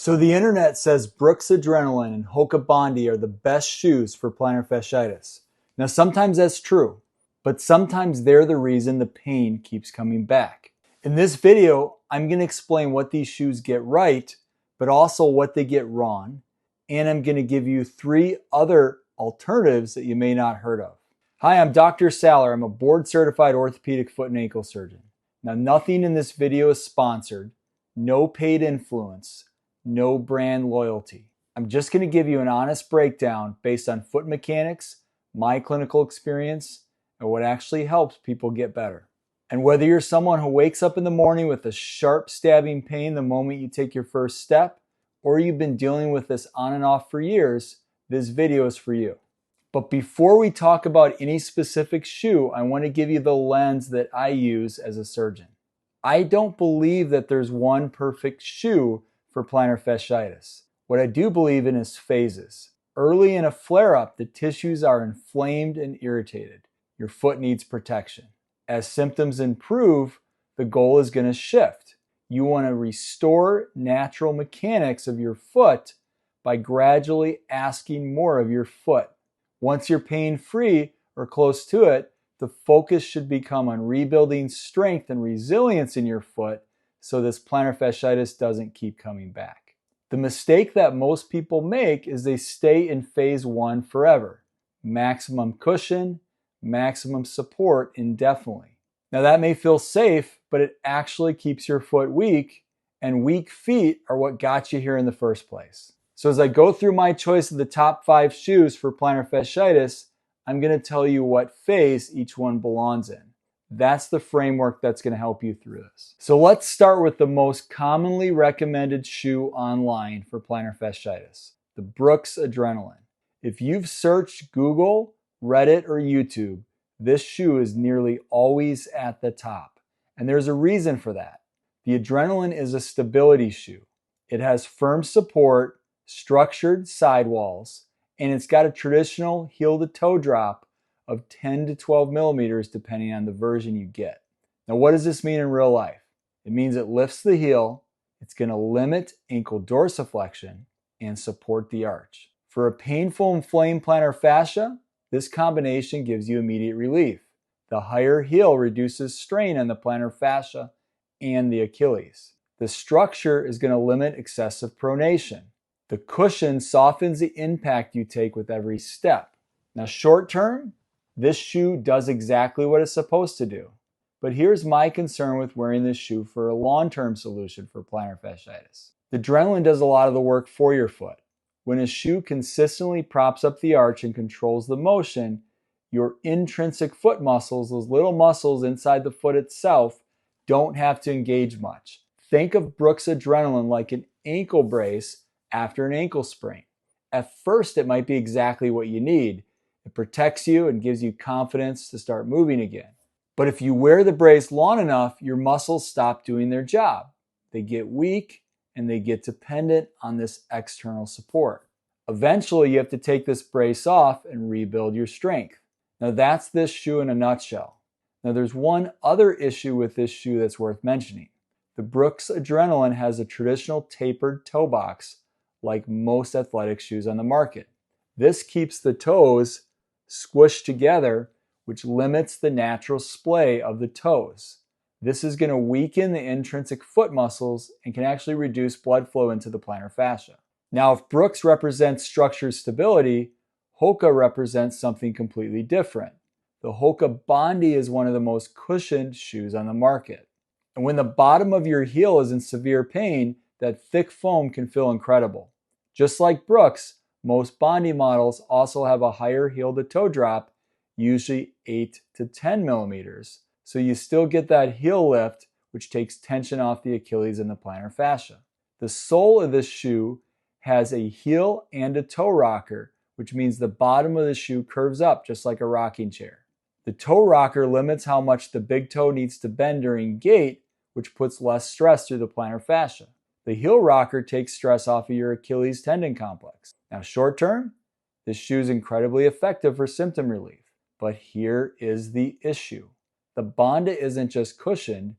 So the internet says Brooks Adrenaline and Hoka Bondi are the best shoes for plantar fasciitis. Now sometimes that's true, but sometimes they're the reason the pain keeps coming back. In this video, I'm going to explain what these shoes get right, but also what they get wrong, and I'm going to give you 3 other alternatives that you may not heard of. Hi, I'm Dr. Saller. I'm a board-certified orthopedic foot and ankle surgeon. Now nothing in this video is sponsored, no paid influence, no brand loyalty. I'm just going to give you an honest breakdown based on foot mechanics, my clinical experience, and what actually helps people get better. And whether you're someone who wakes up in the morning with a sharp stabbing pain the moment you take your first step, or you've been dealing with this on and off for years, this video is for you. But before we talk about any specific shoe, I want to give you the lens that I use as a surgeon. I don't believe that there's one perfect shoe for plantar fasciitis. What I do believe in is phases. Early in a flare-up, the tissues are inflamed and irritated. Your foot needs protection. As symptoms improve, the goal is going to shift. You want to restore natural mechanics of your foot by gradually asking more of your foot. Once you're pain-free or close to it, the focus should become on rebuilding strength and resilience in your foot so this plantar fasciitis doesn't keep coming back. The mistake that most people make is they stay in phase 1 forever. Maximum cushion, maximum support indefinitely. Now that may feel safe, but it actually keeps your foot weak, and weak feet are what got you here in the first place. So as I go through my choice of the top 5 shoes for plantar fasciitis, I'm going to tell you what phase each one belongs in. That's the framework that's going to help you through this. So let's start with the most commonly recommended shoe online for plantar fasciitis, the Brooks Adrenaline. If you've searched Google, Reddit, or YouTube, this shoe is nearly always at the top. And there's a reason for that. The Adrenaline is a stability shoe. It has firm support, structured sidewalls, and it's got a traditional heel-to-toe drop of 10 to 12 millimeters depending on the version you get. Now what does this mean in real life? It means it lifts the heel, it's going to limit ankle dorsiflexion, and support the arch. For a painful inflamed plantar fascia, this combination gives you immediate relief. The higher heel reduces strain on the plantar fascia and the Achilles. The structure is going to limit excessive pronation. The cushion softens the impact you take with every step. Now short term, this shoe does exactly what it's supposed to do. But here's my concern with wearing this shoe for a long-term solution for plantar fasciitis. The Adrenaline does a lot of the work for your foot. When a shoe consistently props up the arch and controls the motion, your intrinsic foot muscles, those little muscles inside the foot itself, don't have to engage much. Think of Brooks Adrenaline like an ankle brace after an ankle sprain. At first, it might be exactly what you need. It protects you and gives you confidence to start moving again. But if you wear the brace long enough, your muscles stop doing their job. They get weak and they get dependent on this external support. Eventually, you have to take this brace off and rebuild your strength. Now that's this shoe in a nutshell. Now there's one other issue with this shoe that's worth mentioning. The Brooks Adrenaline has a traditional tapered toe box like most athletic shoes on the market. This keeps the toes squished together, which limits the natural splay of the toes. This is going to weaken the intrinsic foot muscles and can actually reduce blood flow into the plantar fascia. Now, if Brooks represents structural stability, Hoka represents something completely different. The Hoka Bondi is one of the most cushioned shoes on the market. And when the bottom of your heel is in severe pain, that thick foam can feel incredible. Just like Brooks, most Bondi models also have a higher heel-to-toe drop, usually 8 to 10 millimeters, so you still get that heel lift, which takes tension off the Achilles and the plantar fascia. The sole of this shoe has a heel and a toe rocker, which means the bottom of the shoe curves up just like a rocking chair. The toe rocker limits how much the big toe needs to bend during gait, which puts less stress through the plantar fascia. The heel rocker takes stress off of your Achilles tendon complex. Now short term, this shoe is incredibly effective for symptom relief. But here is the issue. The Bondi isn't just cushioned,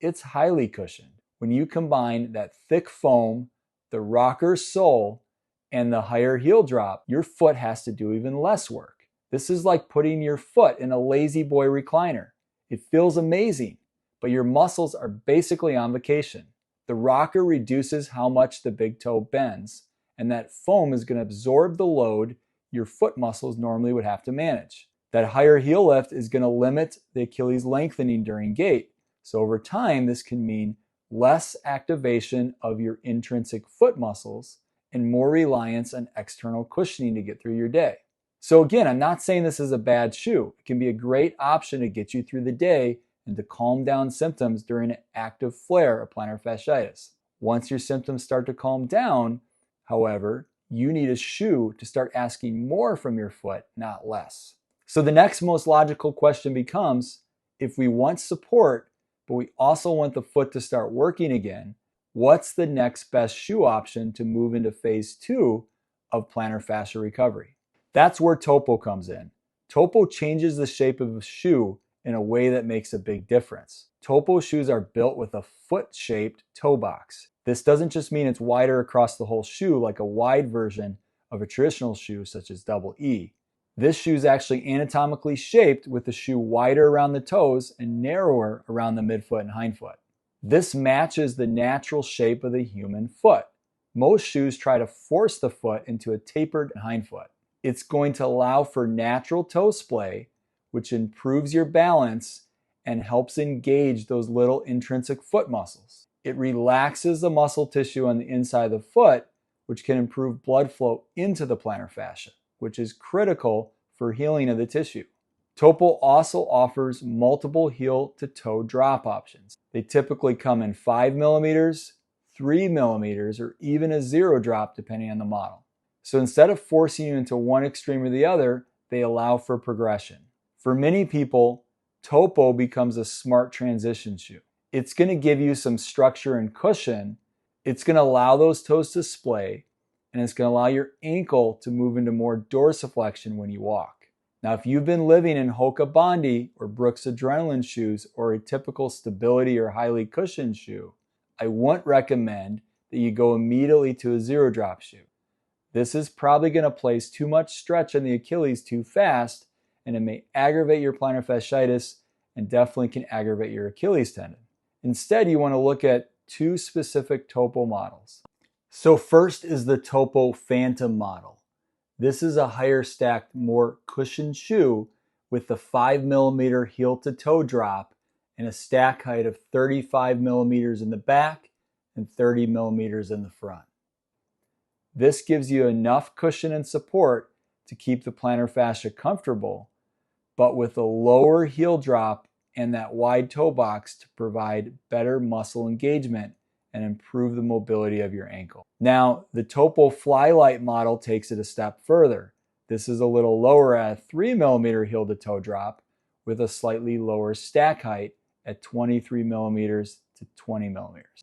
it's highly cushioned. When you combine that thick foam, the rocker sole, and the higher heel drop, your foot has to do even less work. This is like putting your foot in a lazy boy recliner. It feels amazing, but your muscles are basically on vacation. The rocker reduces how much the big toe bends, and that foam is going to absorb the load your foot muscles normally would have to manage. That higher heel lift is going to limit the Achilles lengthening during gait. So over time, this can mean less activation of your intrinsic foot muscles and more reliance on external cushioning to get through your day. So again, I'm not saying this is a bad shoe. It can be a great option to get you through the day and to calm down symptoms during an active flare of plantar fasciitis. Once your symptoms start to calm down, however, you need a shoe to start asking more from your foot, not less. So the next most logical question becomes, if we want support, but we also want the foot to start working again, what's the next best shoe option to move into phase 2 of plantar fascia recovery? That's where Topo comes in. Topo changes the shape of a shoe in a way that makes a big difference. Topo shoes are built with a foot-shaped toe box. This doesn't just mean it's wider across the whole shoe like a wide version of a traditional shoe such as double E. This shoe is actually anatomically shaped with the shoe wider around the toes and narrower around the midfoot and hindfoot. This matches the natural shape of the human foot. Most shoes try to force the foot into a tapered hindfoot. It's going to allow for natural toe splay, which improves your balance and helps engage those little intrinsic foot muscles. It relaxes the muscle tissue on the inside of the foot, which can improve blood flow into the plantar fascia, which is critical for healing of the tissue. Topo also offers multiple heel to toe drop options. They typically come in 5 millimeters, 3 millimeters, or even a 0 drop depending on the model. So instead of forcing you into one extreme or the other, they allow for progression. For many people, Topo becomes a smart transition shoe. It's going to give you some structure and cushion. It's going to allow those toes to splay, and it's going to allow your ankle to move into more dorsiflexion when you walk. Now, if you've been living in Hoka Bondi or Brooks Adrenaline shoes or a typical stability or highly cushioned shoe, I wouldn't recommend that you go immediately to a 0 drop shoe. This is probably going to place too much stretch on the Achilles too fast, and it may aggravate your plantar fasciitis and definitely can aggravate your Achilles tendon. Instead, you want to look at 2 specific Topo models. So first is the Topo Phantom model. This is a higher stacked, more cushioned shoe with the 5 millimeter heel to toe drop and a stack height of 35 millimeters in the back and 30 millimeters in the front. This gives you enough cushion and support to keep the plantar fascia comfortable, but with a lower heel drop and that wide toe box to provide better muscle engagement and improve the mobility of your ankle. Now, the Topo Flylight model takes it a step further. This is a little lower at a 3 millimeter heel to toe drop with a slightly lower stack height at 23 millimeters to 20 millimeters.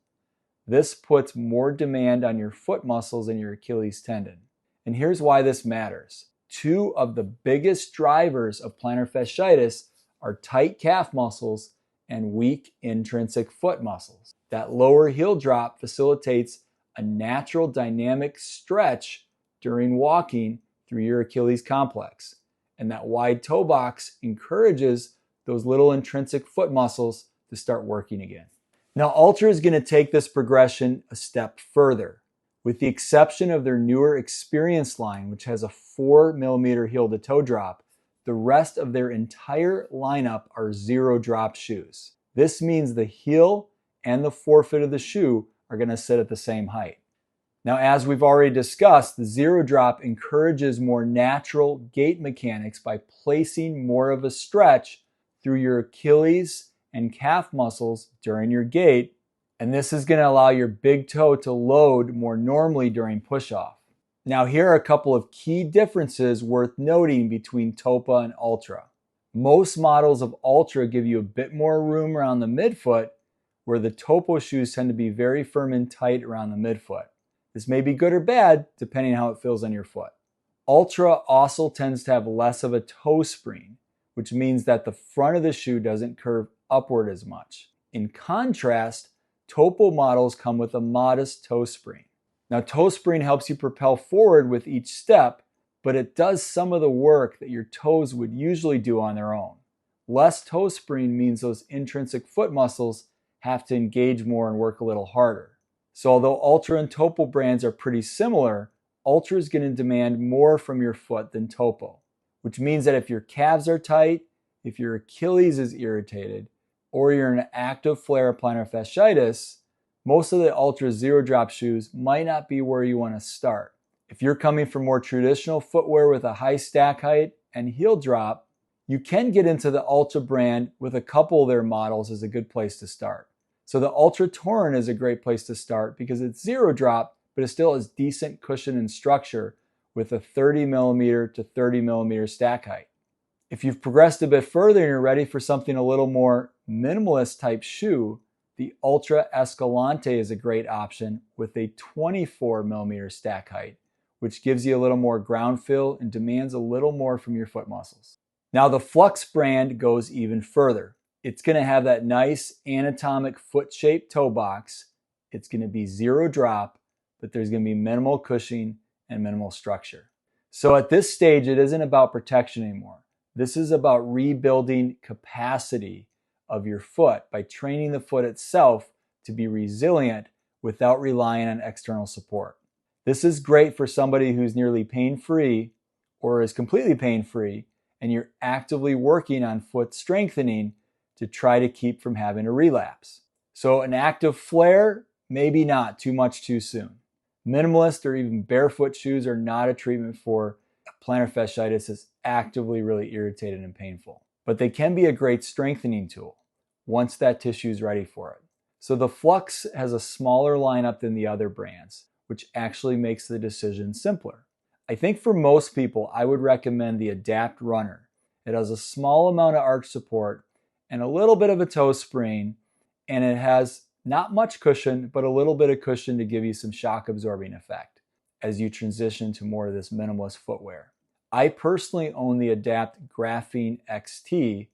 This puts more demand on your foot muscles and your Achilles tendon. And here's why this matters. 2 of the biggest drivers of plantar fasciitis are tight calf muscles and weak intrinsic foot muscles. That lower heel drop facilitates a natural dynamic stretch during walking through your Achilles complex. And that wide toe box encourages those little intrinsic foot muscles to start working again. Now, Altra is going to take this progression a step further. With the exception of their newer Experience line, which has a 4 millimeter heel to toe drop, the rest of their entire lineup are 0 drop shoes. This means the heel and the forefoot of the shoe are going to sit at the same height. Now, as we've already discussed, the 0 drop encourages more natural gait mechanics by placing more of a stretch through your Achilles and calf muscles during your gait, and this is going to allow your big toe to load more normally during push-off. Now, here are a couple of key differences worth noting between Topo and Altra. Most models of Altra give you a bit more room around the midfoot, where the Topo shoes tend to be very firm and tight around the midfoot. This may be good or bad, depending on how it feels on your foot. Altra also tends to have less of a toe spring, which means that the front of the shoe doesn't curve upward as much. In contrast, Topo models come with a modest toe spring. Now, toe spring helps you propel forward with each step, but it does some of the work that your toes would usually do on their own. Less toe spring means those intrinsic foot muscles have to engage more and work a little harder. So although Altra and Topo brands are pretty similar, Altra is going to demand more from your foot than Topo, which means that if your calves are tight, if your Achilles is irritated, or you're in an active flare of plantar fasciitis, most of the Altra zero drop shoes might not be where you want to start. If you're coming from more traditional footwear with a high stack height and heel drop, you can get into the Altra brand with a couple of their models as a good place to start. So the Altra Torn is a great place to start because it's zero drop, but it still has decent cushion and structure with a 30mm to 30mm stack height. If you've progressed a bit further and you're ready for something a little more minimalist type shoe, the Altra Escalante is a great option with a 24mm stack height, which gives you a little more ground feel and demands a little more from your foot muscles. Now the Flux brand goes even further. It's going to have that nice anatomic foot-shaped toe box. It's going to be zero drop, but there's going to be minimal cushioning and minimal structure. So at this stage, it isn't about protection anymore. This is about rebuilding capacity of your foot by training the foot itself to be resilient without relying on external support. This is great for somebody who's nearly pain-free or is completely pain-free, and you're actively working on foot strengthening to try to keep from having a relapse. So an active flare, maybe not, too much too soon. Minimalist or even barefoot shoes are not a treatment for plantar fasciitis that's actively really irritated and painful. But they can be a great strengthening tool once that tissue is ready for it. So the Flux has a smaller lineup than the other brands, which actually makes the decision simpler. I think for most people, I would recommend the Adapt Runner. It has a small amount of arch support and a little bit of a toe spring, and it has not much cushion, but a little bit of cushion to give you some shock absorbing effect as you transition to more of this minimalist footwear. I personally own the Adapt Graphene XT.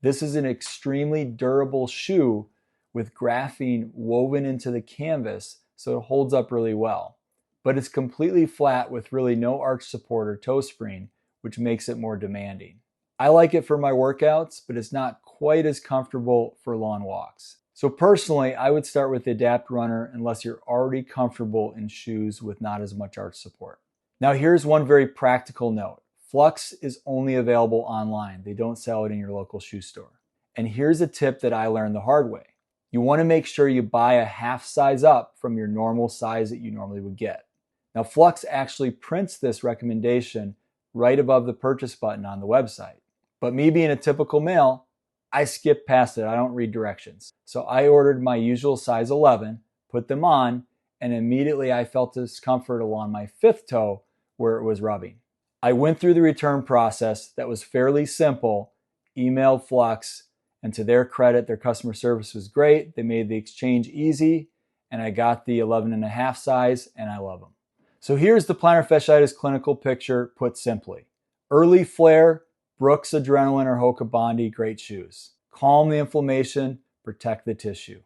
This is an extremely durable shoe with graphene woven into the canvas, so it holds up really well. But it's completely flat with really no arch support or toe spring, which makes it more demanding. I like it for my workouts, but it's not quite as comfortable for lawn walks. So personally, I would start with the Adapt Runner unless you're already comfortable in shoes with not as much arch support. Now here's one very practical note. Flux is only available online. They don't sell it in your local shoe store. And here's a tip that I learned the hard way. You want to make sure you buy a half size up from your normal size that you normally would get. Now Flux actually prints this recommendation right above the purchase button on the website. But me being a typical male, I skip past it. I don't read directions. So I ordered my usual size 11, put them on, and immediately I felt discomfort along my fifth toe where it was rubbing. I went through the return process that was fairly simple, emailed Flux, and to their credit, their customer service was great. They made the exchange easy, and I got the 11.5 size, and I love them. So here's the plantar fasciitis clinical picture put simply. Early flare, Brooks Adrenaline or Hoka Bondi, great shoes. Calm the inflammation, protect the tissue.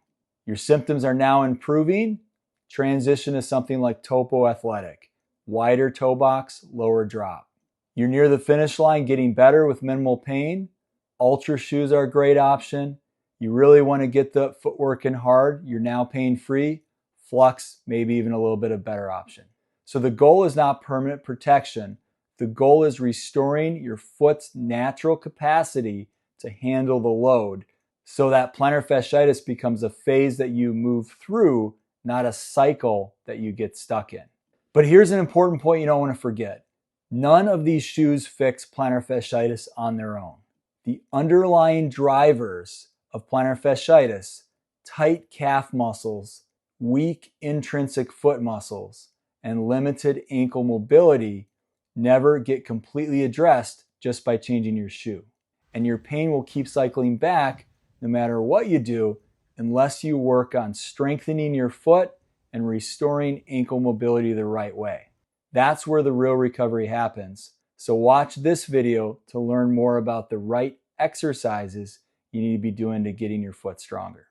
Your symptoms are now improving. Transition to something like Topo Athletic. Wider toe box, lower drop. You're near the finish line, getting better with minimal pain. Altra shoes are a great option. You really want to get the footwork in hard. You're now pain-free. Flux, maybe even a little bit of better option. So the goal is not permanent protection. The goal is restoring your foot's natural capacity to handle the load so that plantar fasciitis becomes a phase that you move through, not a cycle that you get stuck in. But here's an important point you don't want to forget. None of these shoes fix plantar fasciitis on their own. The underlying drivers of plantar fasciitis, tight calf muscles, weak intrinsic foot muscles, and limited ankle mobility never get completely addressed just by changing your shoe. And your pain will keep cycling back no matter what you do unless you work on strengthening your foot and restoring ankle mobility the right way. That's where the real recovery happens. So watch this video to learn more about the right exercises you need to be doing to getting your foot stronger.